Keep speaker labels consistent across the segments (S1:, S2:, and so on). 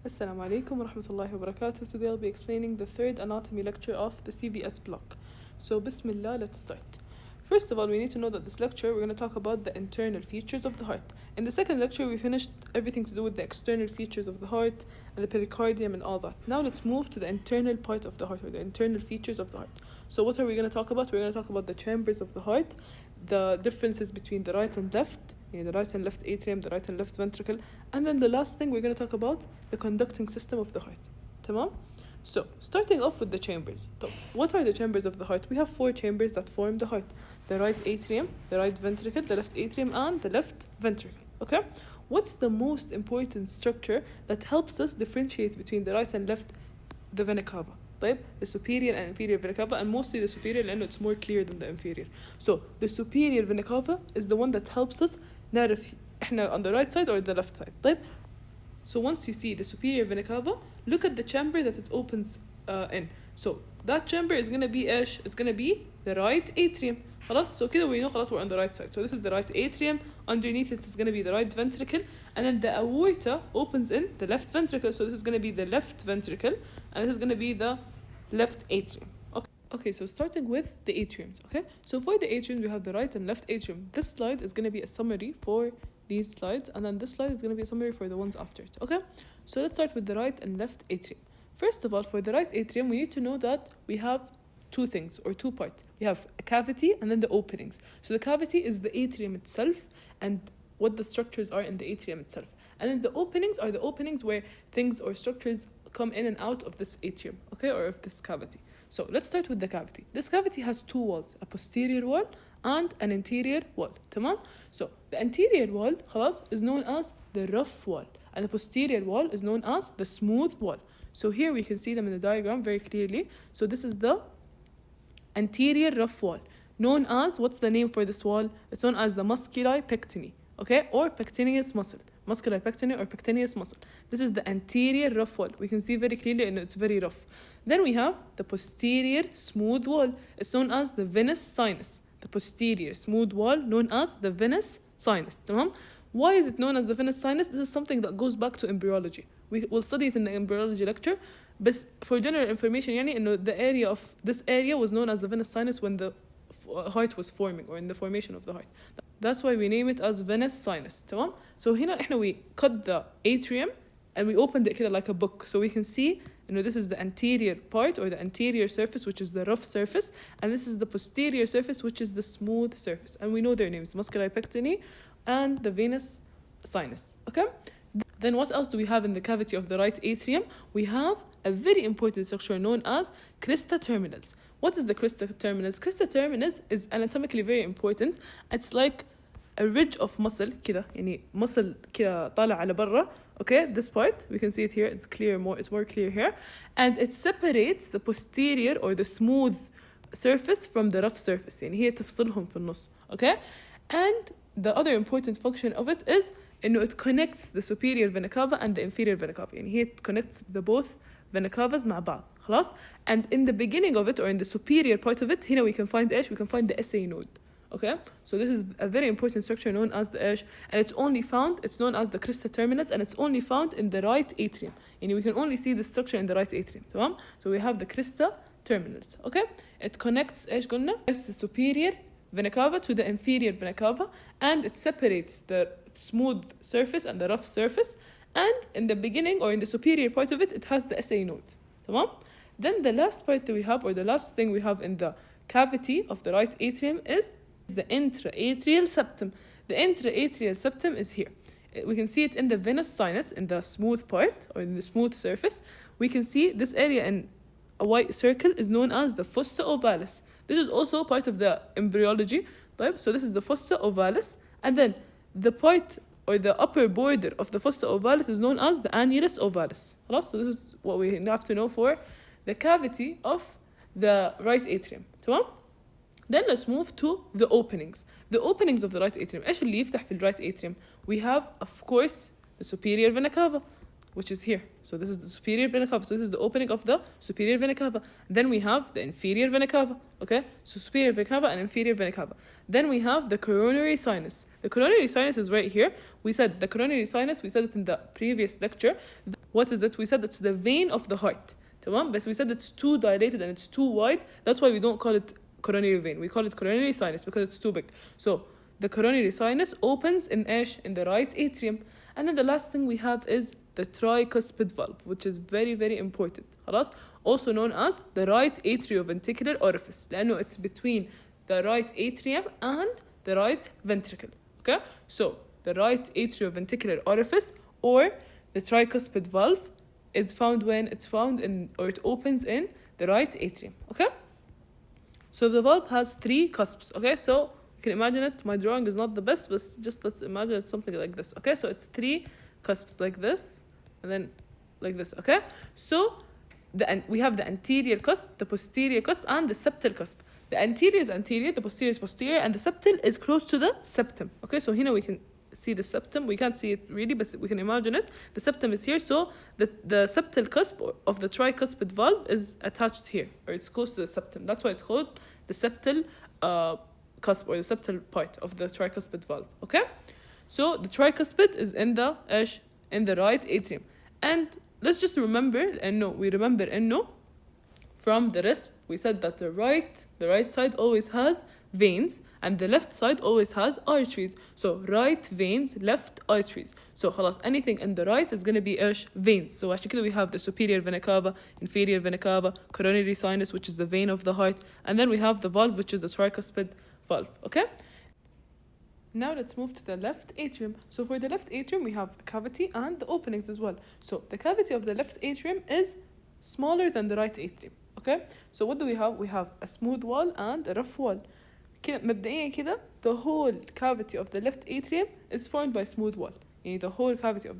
S1: Assalamu alaikum wa rahmatullahi wa barakatuh. Today I'll be explaining the third anatomy lecture of the CVS block. So bismillah, let's start. First of all, we need to know that this lecture we're going to talk about the internal features of the heart. In the second lecture we finished everything to do with the external features of the heart and the pericardium and all that. Now let's move to the internal part of the heart, or the internal features of the heart. So what are we going to talk about? We're going to talk about the chambers of the heart, the differences between the right and left, the right and left atrium, the right and left ventricle, and then the last thing we're going to talk about, the conducting system of the heart. Tamam? So, starting off with the chambers. So, what are the chambers of the heart? We have 4 chambers that form the heart. The right atrium, the right ventricle, the left atrium, and the left ventricle. Okay? What's the most important structure that helps us differentiate between the right and left, the vena cava? The superior and inferior vena cava, and mostly the superior لأنه it's more clear than the inferior. So, the superior vena cava is the one that helps us نعرف احنا on the right side or the left side. So once you see the superior vena cava, look at the chamber that it opens in. So that chamber is going to be ايش? It's going to be the right atrium. خلاص? So كده we know خلاص we're on the right side. So this is the right atrium. Underneath it is going to be the right ventricle, and then the aorta opens in the left ventricle. So this is going to be the left ventricle, and this is going to be the left atrium. Okay, so starting with the atriums, okay? So for the atriums, we have the right and left atrium. This slide is going to be a summary for these slides, and then this slide is going to be a summary for the ones after it, okay? So let's start with the right and left atrium. First of all, for the right atrium, we need to know that we have 2 things, or 2 parts. We have a cavity and then the openings. So the cavity is the atrium itself and what the structures are in the atrium itself. And then the openings are the openings where things or structures come in and out of this atrium, okay, or of this cavity. So let's start with the cavity. This cavity has 2 walls, a posterior wall and an interior wall. تمام? So the anterior wall خلاص is known as the rough wall, and the posterior wall is known as the smooth wall. So here we can see them in the diagram very clearly. So this is the anterior rough wall, known as, what's the name for this wall? It's known as the musculi pectini, okay, or pectineus muscle. Musculi pectini or pectineus muscle. This is the anterior rough wall. We can see very clearly and it's very rough. Then we have the posterior smooth wall. It's known as the venous sinus. The posterior smooth wall known as the venous sinus. تمام? Why is it known as the venous sinus? This is something that goes back to embryology. We will study it in the embryology lecture. But for general information, the area of this area was known as the venous sinus when the heart was forming, or in the formation of the heart. That's why we name it as venous sinus. تمام? So هنا احنا we cut the atrium and we opened it like a book, so we can see this is the anterior part, or the anterior surface, which is the rough surface, and this is the posterior surface, which is the smooth surface, and we know their names, musculi pectini and the venous sinus. Okay, then what else do we have in the cavity of the right atrium? We have a very important structure known as crista terminals. What is the crista terminals? Crista terminals is anatomically very important. It's like a ridge of muscle كده, muscle كده طالع على برا. Okay, this part we can see it here. It's more clear here, and it separates the posterior or the smooth surface from the rough surface. هي تفصلهم في النص. Okay, and the other important function of it is it connects the superior vena cava and the inferior vena cava. It connects the both vena cavas مع بعض. خلاص? And in the beginning of it, or in the superior part of it, هنا we can find إيش? We can find the SA node. Okay, so this is a very important structure known as the إيش, and it's known as the crista terminus, and it's only found in the right atrium. We can only see the structure in the right atrium. تمام? So we have the crista terminus. Okay, it connects إيش قلنا? It's the superior vena cava to the inferior vena cava, and it separates the smooth surface and the rough surface, and in the beginning, or in the superior part of it, it has the SA node. تمام? Then the last part that we have, or the last thing we have in the cavity of the right atrium, is the intraatrial septum. The intraatrial septum is here. We can see it in the venous sinus, in the smooth part, or in the smooth surface. We can see this area in a white circle is known as the fossa ovalis. This is also part of the embryology. So this is the fossa ovalis, and then the part, or the upper border of the fossa ovalis, is known as the annulus ovalis. So this is what we have to know for the cavity of the right atrium. تمام? Then let's move to the openings. The openings of the right atrium. إيش اللي يفتح في right atrium? We have, of course, the superior vena cava, which is here. So this is the superior vena cava. So this is the opening of the superior vena cava. Then we have the inferior vena cava. Okay? So superior vena cava and inferior vena cava. Then we have the coronary sinus. The coronary sinus is right here. We said the coronary sinus, we said it in the previous lecture. what is it? We said it's the vein of the heart. تمام. But we said it's too dilated and it's too wide. That's why we don't call it coronary vein. We call it coronary sinus because it's too big. So the coronary sinus opens in the right atrium. And then the last thing we have is the tricuspid valve, which is very, very important. خلاص? Also known as the right atrioventricular orifice. لأنه it's between the right atrium and the right ventricle. Okay? So the right atrioventricular orifice or the tricuspid valve is found when it opens in the right atrium. Okay? So the valve has 3 cusps. Okay? So you can imagine it. My drawing is not the best, but just let's imagine it's something like this. Okay? So it's 3 cusps like this and then like this. Okay? So we have the anterior cusp, the posterior cusp, and the septal cusp. The anterior is anterior, the posterior is posterior, and the septal is close to the septum. Okay, so here we can see the septum. We can't see it really, but we can imagine it. The septum is here, so the septal cusp of the tricuspid valve is attached here, or it's close to the septum. That's why it's called the septal cusp, or the septal part of the tricuspid valve. Okay, so the tricuspid is in the right atrium, and let's just remember from the rest we said that the right side always has veins and the left side always has arteries. So right veins, left arteries. So خلاص anything in the right is going to be veins. So عشان كده we have the superior vena cava, inferior vena cava, coronary sinus, which is the vein of the heart, and then we have the valve, which is the tricuspid valve. Okay? Now let's move to the left atrium. So for the left atrium, we have a cavity and the openings as well. So the cavity of the left atrium is smaller than the right atrium. Okay? So what do we have? We have a smooth wall and a rough wall. مبدئيا كده the whole cavity of the left atrium is formed by smooth wall. يعني the whole cavity of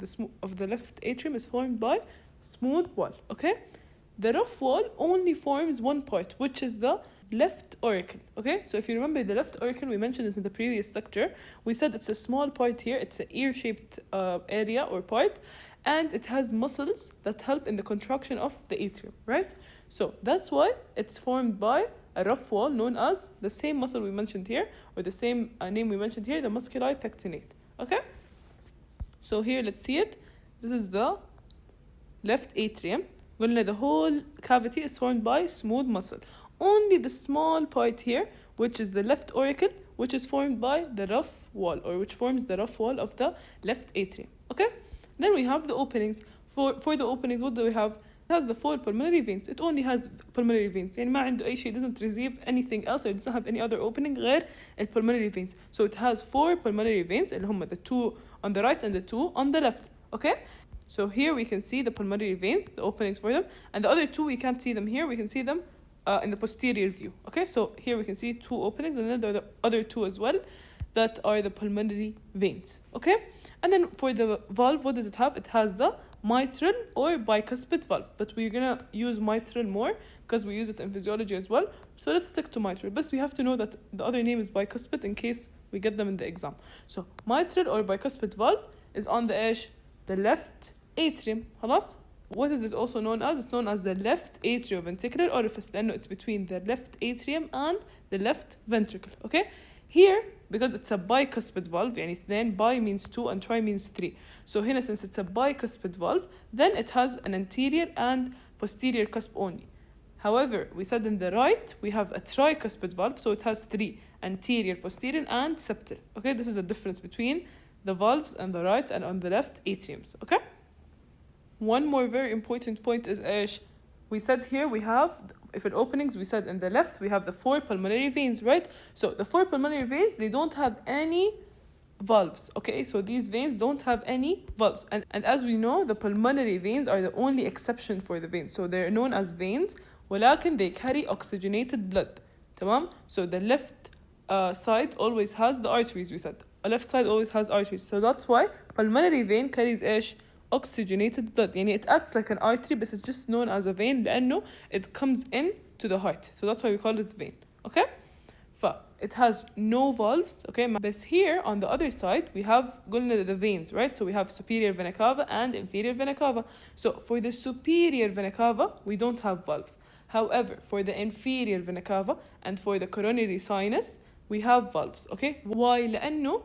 S1: the left atrium is formed by smooth wall. Okay? The rough wall only forms one part, which is the left auricle. Okay, so if you remember the left auricle, we mentioned it in the previous lecture. We said it's a small part here. It's an ear-shaped area or part, and it has muscles that help in the contraction of the atrium, right? So that's why it's formed by a rough wall known as the same muscle we mentioned here, or the same name we mentioned here, the musculi pectinate. Okay, so here let's see it. This is the left atrium. The whole cavity is formed by smooth muscle. Only the small part here, which is the left auricle, which is formed by the rough wall, or which forms the rough wall of the left atrium. Okay? Then we have the openings. For the openings, what do we have? It has the 4 pulmonary veins. It only has pulmonary veins. يعني ما عنده أي شيء. It doesn't receive anything else, or it doesn't have any other opening غير pulmonary veins. So it has 4 pulmonary veins, اللي هم the 2 on the right and the 2 on the left. Okay? So here we can see the pulmonary veins, the openings for them, and the other 2 we can't see them here. We can see them in the posterior view. Okay, so here we can see 2 openings, and then there are the other 2 as well that are the pulmonary veins. Okay, and then for the valve, what does it have? It has the mitral or bicuspid valve, but we're gonna use mitral more because we use it in physiology as well. So let's stick to mitral, but we have to know that the other name is bicuspid in case we get them in the exam. So mitral or bicuspid valve is on the left atrium. خلاص. What is it also known as? It's known as the left atrioventricular orifice, لأنه it's between the left atrium and the left ventricle. Okay? Here, because it's a bicuspid valve, يعني اثنين, bi means 2 and tri means 3. So هنا, since it's a bicuspid valve, then it has an anterior and posterior cusp only. However, we said in the right, we have a tricuspid valve, so it has 3, anterior, posterior, and septal. Okay? This is the difference between the valves on the right and on the left atriums. Okay? One more very important point is we said here we have, if in openings, we said in the left we have the 4 pulmonary veins, right? So the 4 pulmonary veins, they don't have any valves. Okay, so these veins don't have any valves, and as we know, the pulmonary veins are the only exception for the veins. So they're known as veins, ولكن they carry oxygenated blood. تمام? So the left side always has the arteries. We said a left side always has arteries, so that's why pulmonary vein carries oxygenated blood. يعني it acts like an artery, but it's just known as a vein لأنه it comes in to the heart. So that's why we call it vein. Okay? It has no valves. Okay? But here on the other side, we have قلنا the veins, right? So we have superior vena cava and inferior vena cava. So for the superior vena cava, we don't have valves. However, for the inferior vena cava and for the coronary sinus, we have valves. Okay? Why? لأنه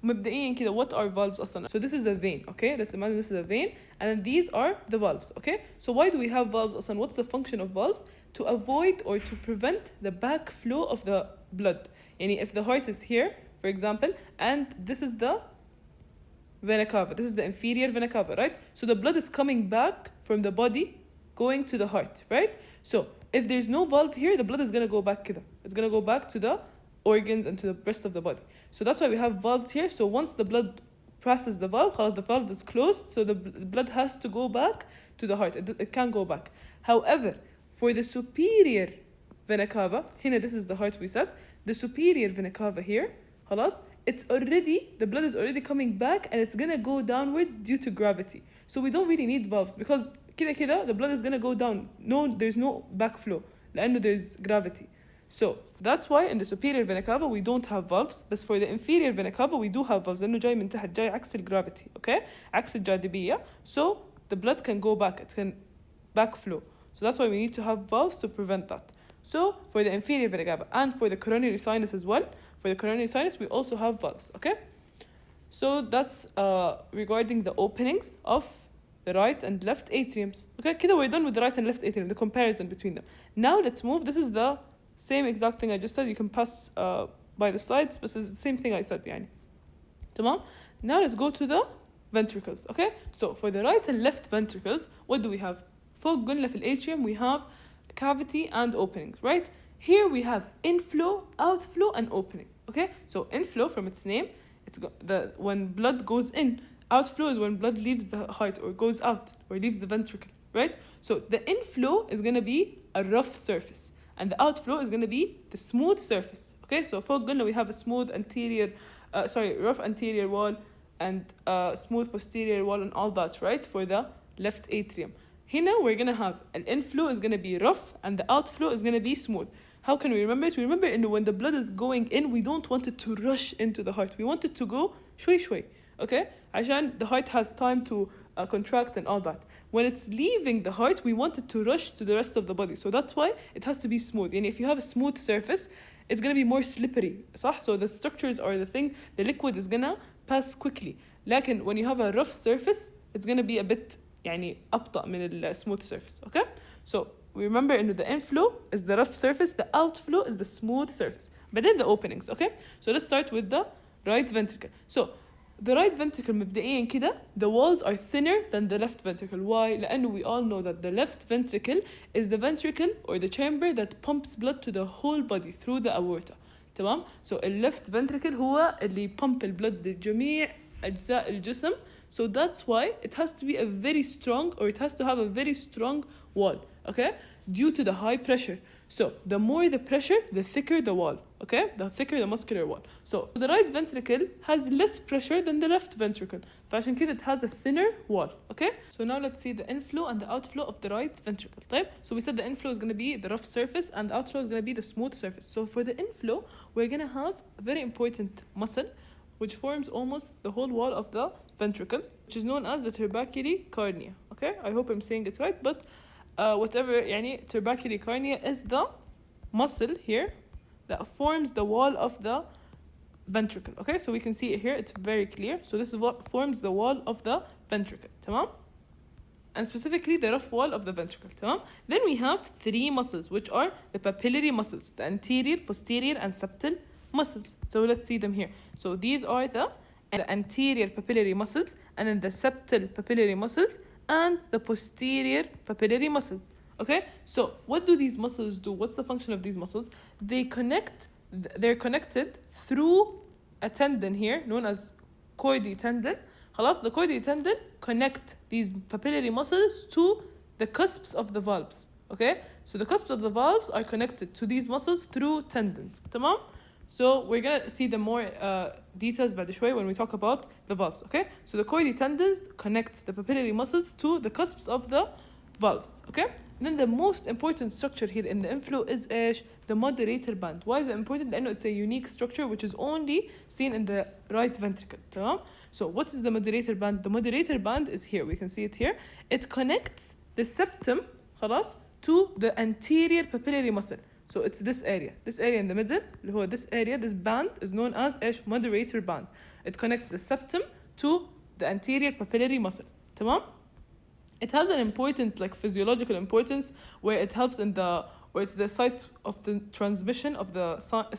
S1: مبدئيا كده what are valves أصلا. So this is a vein, okay? Let's imagine this is a vein and then these are the valves, okay? So why do we have valves أصلا? What's the function of valves? To avoid or to prevent the backflow of the blood. يعني if the heart is here, for example, and this is the vena cava, this is the inferior vena cava, right? So the blood is coming back from the body going to the heart, right? So if there's no valve here, the blood is going to go back كده. It's going to go back to the organs and to the rest of the body. So that's why we have valves here. So once the blood passes the valve, the valve is closed, so the blood has to go back to the heart. It can't go back. However, for the superior vena cava, هنا this is the heart we said, the superior vena cava here, خلاص, it's already, the blood is already coming back and it's gonna go downwards due to gravity. So we don't really need valves because كده the blood is gonna go down. No, there's no backflow لأنه there's gravity. So that's why in the superior vena cava we don't have valves, but for the inferior vena cava we do have valves لأنه جاي من تحت, جاي عكس gravity, okay? عكس الجاذبية. So the blood can go back, it can backflow. So that's why we need to have valves to prevent that. So for the inferior vena cava and for the coronary sinus as well, for the coronary sinus we also have valves, okay? So that's regarding the openings of the right and left atriums. Okay, كده we're done with the right and left atrium, the comparison between them. Now let's move. This is the same exact thing I just said. You can pass by the slides, but it's the same thing I said يعني. تمام? Now let's go to the ventricles. Okay, so for the right and left ventricles, what do we have? فوق قلنا في الatrium we have cavity and openings, right? Here we have inflow, outflow, and opening. Okay, so inflow from its name, it's when blood goes in. Outflow is when blood leaves the heart or goes out or leaves the ventricle, right? So the inflow is going to be a rough surface and the outflow is going to be the smooth surface. Okay, so فوق قلنا we have a smooth anterior, rough anterior wall and smooth posterior wall and all that, right? For the left atrium. Here we're going to have an inflow is going to be rough and the outflow is going to be smooth. How can we remember it? We remember when the blood is going in, we don't want it to rush into the heart. We want it to go شوي شوي. Okay, عشان the heart has time to contract and all that. When it's leaving the heart, we want it to rush to the rest of the body. So that's why it has to be smooth. And if you have a smooth surface, it's going to be more slippery. صح? So the structures or the liquid is going to pass quickly. لكن when you have a rough surface, it's going to be a bit يعني أبطأ من the smooth surface. Okay? So we remember the inflow is the rough surface, the outflow is the smooth surface. But then the openings. Okay? So let's start with the right ventricle. So the right ventricle مبدئيا كده, the walls are thinner than the left ventricle. Why? لأنه we all know that the left ventricle is the ventricle or the chamber that pumps blood to the whole body through the aorta. تمام? So the left ventricle هو اللي pump البلد لجميع أجزاء الجسم. So that's why it has to be a very strong, or it has to have a very strong wall, okay? Due to the high pressure. So the more the pressure, the thicker the wall, okay? The thicker the muscular wall. So the right ventricle has less pressure than the left ventricle. فعشان كده it has a thinner wall, okay? So now let's see the inflow and the outflow of the right ventricle. طيب? So we said the inflow is going to be the rough surface and the outflow is going to be the smooth surface. So for the inflow, we're going to have a very important muscle which forms almost the whole wall of the ventricle, which is known as the tubercular cornea, okay? I hope I'm saying it right, but whatever, يعني tubercular cornea is the muscle here that forms the wall of the ventricle, okay? So we can see it here, it's very clear. So this is what forms the wall of the ventricle, تمام? And specifically the rough wall of the ventricle, تمام? Then we have three muscles, which are the papillary muscles, the anterior, posterior, and septal muscles. So let's see them here. So these are the anterior papillary muscles, and then the septal papillary muscles, and the posterior papillary muscles. Okay, so what do these muscles do? What's the function of these muscles? They're connected through a tendon here known as chordae tendon. خلاص, the chordae tendon connect these papillary muscles to the cusps of the valves. Okay, so the cusps of the valves are connected to these muscles through tendons. تمام? So we're going to see the more details بعد شوي when we talk about the valves, okay? So the chordae tendons connect the papillary muscles to the cusps of the valves, okay? And then the most important structure here in the inflow is إيش? The moderator band. Why is it important? لأنه it's a unique structure which is only seen in the right ventricle, تمام? So what is the moderator band? The moderator band is here. We can see it here. It connects the septum, خلاص, to the anterior papillary muscle. So it's this area in the middle, اللي هو this area, this band is known as إيش? Moderator band. it connects the septum to the anterior papillary muscle. تمام? It has an importance, like physiological importance, where it helps where it's the site of the transmission of the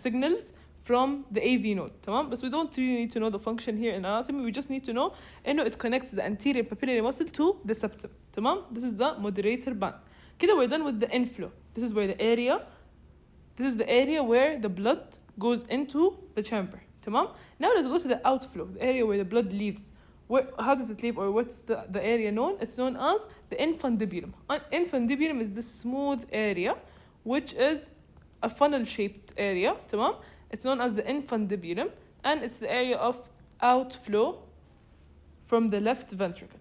S1: signals from the AV node. تمام? But we don't really need to know the function here in anatomy. We just need to know it connects the anterior papillary muscle to the septum. تمام? This is the moderator band. كده we're done with the inflow. This is the area where the blood goes into the chamber. تمام? Now let's go to the outflow, the area where the blood leaves. How does it leave, or what's the area known? It's known as the infundibulum. Infundibulum is this smooth area, which is a funnel-shaped area. تمام? It's known as the infundibulum, and it's the area of outflow from the left ventricle,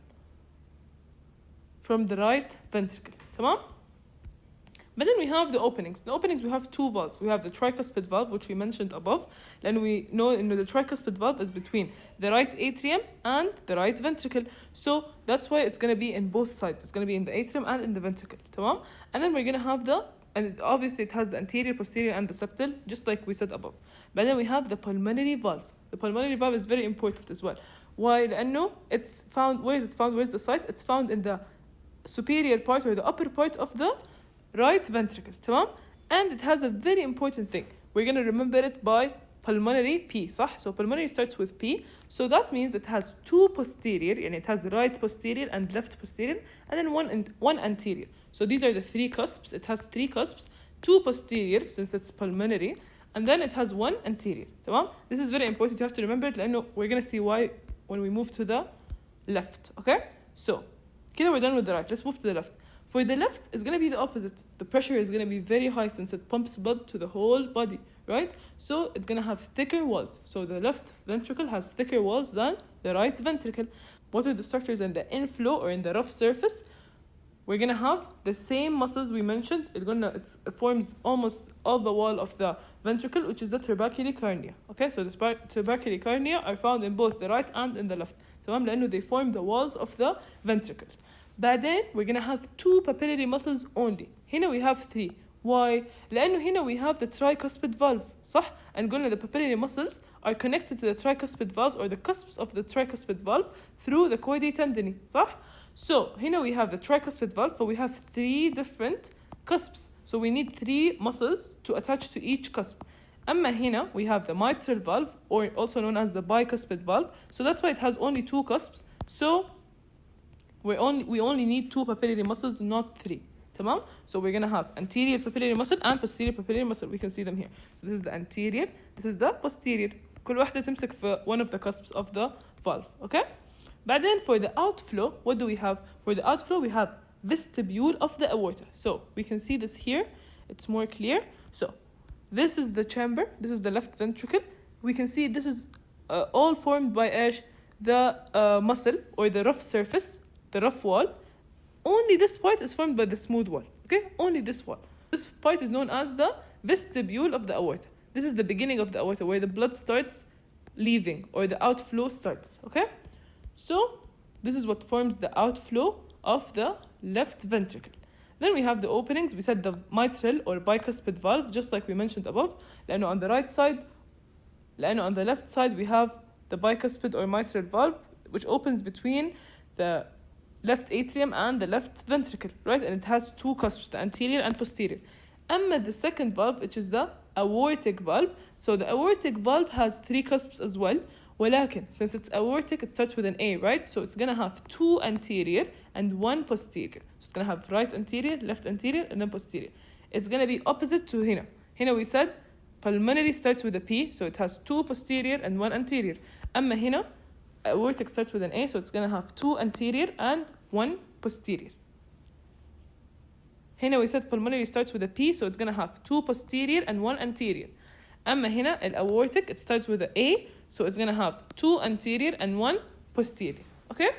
S1: from the right ventricle. تمام? But then we have the openings. The openings, we have two valves. We have the tricuspid valve, which we mentioned above. And we know the tricuspid valve is between the right atrium and the right ventricle. So that's why it's going to be in both sides. It's going to be in the atrium and in the ventricle. تمام? And then we're going to have obviously it has the anterior, posterior, and the septal, just like we said above. But then we have the pulmonary valve. The pulmonary valve is very important as well. Why? لأنه it's found, where is it found? Where's the site? It's found in the superior part, or the upper part of the right ventricle. تمام? And it has a very important thing. We're going to remember it by pulmonary P, صح? So pulmonary starts with P. So that means it has two posterior, and it has the right posterior and left posterior, and then one anterior. So these are the three cusps. It has three cusps, two posterior since it's pulmonary, and then it has one anterior. تمام? This is very important. You have to remember it, لأنه we're going to see why when we move to the left. Okay? So كده we're done with the right. Let's move to the left. For the left, it's going to be the opposite. The pressure is going to be very high since it pumps blood to the whole body, right? So it's going to have thicker walls. So the left ventricle has thicker walls than the right ventricle. What are the structures in the inflow, or in the rough surface? We're going to have the same muscles we mentioned. It forms almost all the wall of the ventricle, which is the tubercular cornea. Okay, so the tubercular cornea are found in both the right and in the left. تمام? لأنه they form the walls of the ventricles. بعدين we're going to have two papillary muscles only. هنا we have three. Why? لأنه هنا we have the tricuspid valve. صح? And قلنا the papillary muscles are connected to the tricuspid valves, or the cusps of the tricuspid valve, through the chordae tendineae. صح? So هنا we have the tricuspid valve, but we have three different cusps. So we need three muscles to attach to each cusp. أما هنا we have the mitral valve, or also known as the bicuspid valve. So that's why it has only two cusps. So we only need two papillary muscles, not three. تمام? So we're going to have anterior papillary muscle and posterior papillary muscle. We can see them here. So this is the anterior, this is the posterior. كل واحدة تمسك في one of the cusps of the valve. Okay? But then for the outflow, what do we have? For the outflow, we have vestibule of the aorta. So we can see this here. It's more clear. So this is the chamber. This is the left ventricle. We can see this is all formed by the muscle, or the rough surface, the rough wall. Only this part is formed by the smooth wall. Okay? Only this wall. This part is known as the vestibule of the aorta. This is the beginning of the aorta, where the blood starts leaving, or the outflow starts. Okay? So this is what forms the outflow of the left ventricle. Then we have the openings. We said the mitral or bicuspid valve, just like we mentioned above. لأنه on the right side, لأنه on the left side we have the bicuspid or mitral valve, which opens between the left atrium and the left ventricle, right? And it has two cusps, the anterior and posterior. أما the second valve, which is the aortic valve. So the aortic valve has three cusps as well. ولكن since it's aortic, it starts with an A, right? So it's going to have two anterior and one posterior. So it's going to have right anterior, left anterior, and then posterior. It's going to be opposite to هنا. هنا we said pulmonary starts with a P, so it has two posterior and one anterior. أما هنا aortic starts with an A, so it's going to have two anterior and one posterior. هنا we said pulmonary starts with a P, so it's going to have two posterior and one anterior. أما هنا aortic, it starts with an A, so it's going to have two anterior and one posterior. Okay?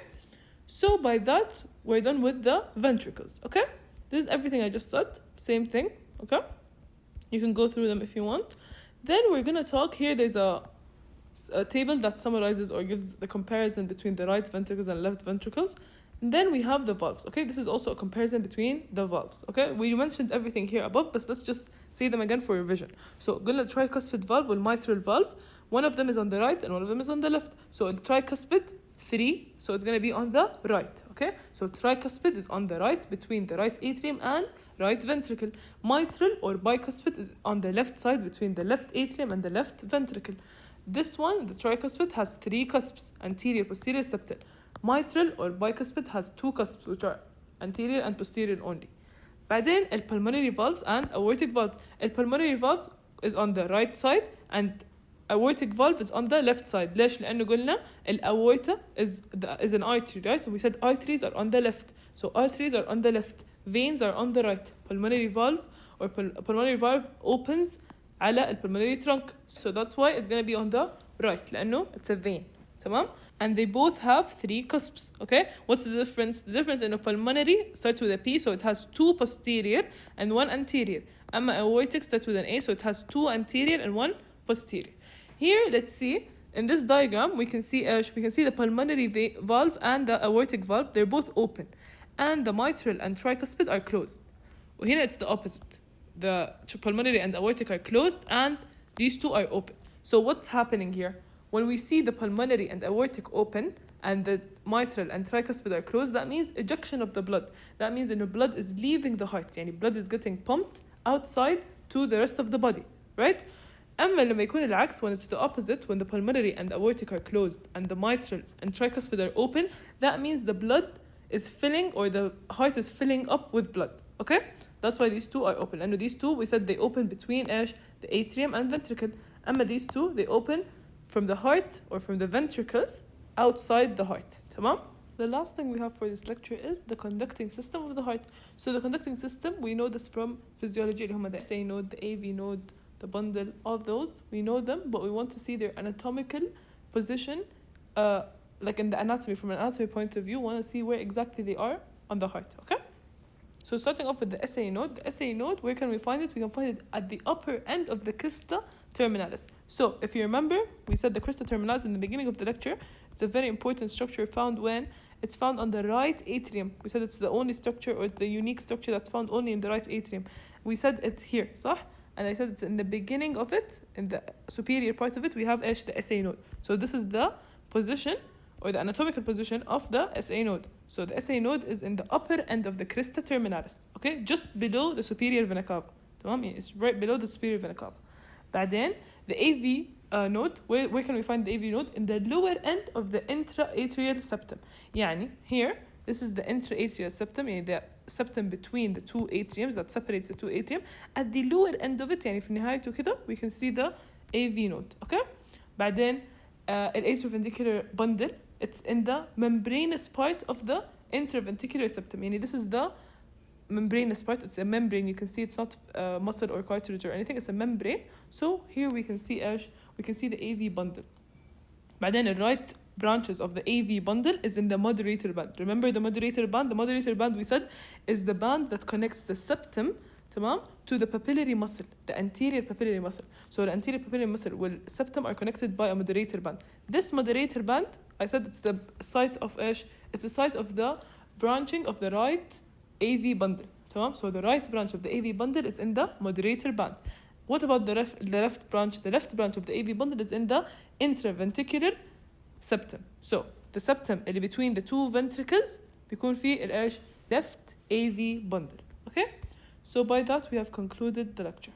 S1: So by that, we're done with the ventricles. Okay? This is everything I just said. Same thing. Okay? You can go through them if you want. Then we're going to talk here. There's a table that summarizes or gives the comparison between the right ventricles and left ventricles. And then we have the valves. Okay? This is also a comparison between the valves. Okay? We mentioned everything here above, but let's just say them again for revision. So قلنا tricuspid valve والmitral valve. one of them is on the right and one of them is on the left. So tricuspid 3, so it's going to be on the right. Okay, so tricuspid is on the right between the right atrium and right ventricle. Mitral or bicuspid is on the left side between the left atrium and the left ventricle. This one, the tricuspid, has 3 cusps, anterior, posterior, septal. Mitral or bicuspid has 2 cusps, which are anterior and posterior only. بعدين pulmonary valves and aortic valve. Pulmonary valve is on the right side and aortic valve is on the left side. ليش؟ لأنه قلنا aorta is an artery, right? So we said arteries are on the left. So arteries are on the left. Veins are on the right. Pulmonary valve or pulmonary valve opens على pulmonary trunk. So that's why it's going to be on the right. لأنه it's a vein. تمام? And they both have 3 cusps. Okay? What's the difference? The difference in a pulmonary starts with a P, so it has 2 posterior and 1 anterior. أما aortic starts with an A, so it has 2 anterior and 1 posterior. Here, let's see. In this diagram, we can see the pulmonary valve and the aortic valve. They're both open. And the mitral and tricuspid are closed. وهنا it's the opposite. The pulmonary and aortic are closed and these 2 are open. So what's happening here? When we see the pulmonary and aortic open and the mitral and tricuspid are closed, that means ejection of the blood. That means that the blood is leaving the heart. يعني blood is getting pumped outside to the rest of the body, right? أما لما يكون العكس, when it's the opposite, when the pulmonary and aortic are closed and the mitral and tricuspid are open, that means the blood is filling, or the heart is filling up with blood. Okay? That's why these 2 are open. And these 2, we said they open between the atrium and ventricle. أما these 2, they open from the heart or from the ventricles outside the heart. تمام? The last thing we have for this lecture is the conducting system of the heart. So the conducting system, we know this from physiology, اللي هم the SA node, the AV node, the bundle, all those, we know them, but we want to see their anatomical position, like in the anatomy, from an anatomy point of view, we want to see where exactly they are on the heart, okay? So starting off with the SA node, where can we find it? We can find it at the upper end of the crista terminalis. So if you remember, we said the crista terminalis in the beginning of the lecture. It's a very important structure found it's found on the right atrium. We said it's the only structure, or the unique structure that's found only in the right atrium. We said it's here, صح? And I said it's in the beginning of it, in the superior part of it, we have the SA node. So this is the position, or the anatomical position of the SA node. So the SA node is in the upper end of the crista terminalis, okay? Just below the superior vena cava. تمام? It's right below the superior vena cava. بعدين the AV node, where can we find the AV node? In the lower end of the intra-atrial septum. يعني here, this is the intra-atrial septum, يعني the septum between the 2 atriums that separates the 2 atrium. At the lower end of it, يعني في نهايته كده, we can see the AV node, okay? بعدين atrioventricular bundle, it's in the membranous part of the interventricular septum. يعني this is the membranous part. It's a membrane. You can see it's not muscle or cartilage or anything. It's a membrane. So here we can see the AV bundle. بعدين the right branches of the AV bundle is in the moderator band. Remember the moderator band? The moderator band, we said, is the band that connects the septum, تمام, to the papillary muscle, the anterior papillary muscle. So the anterior papillary muscle will septum are connected by a moderator band. This moderator band, I said it's the site of it's the site of the branching of the right AV bundle. تمام? So the right branch of the AV bundle is in the moderator band. What about the left branch? The left branch of the AV bundle is in the intraventricular septum. So the septum اللي between the 2 ventricles بيكون فيه left AV bundle. Okay? So by that we have concluded the lecture.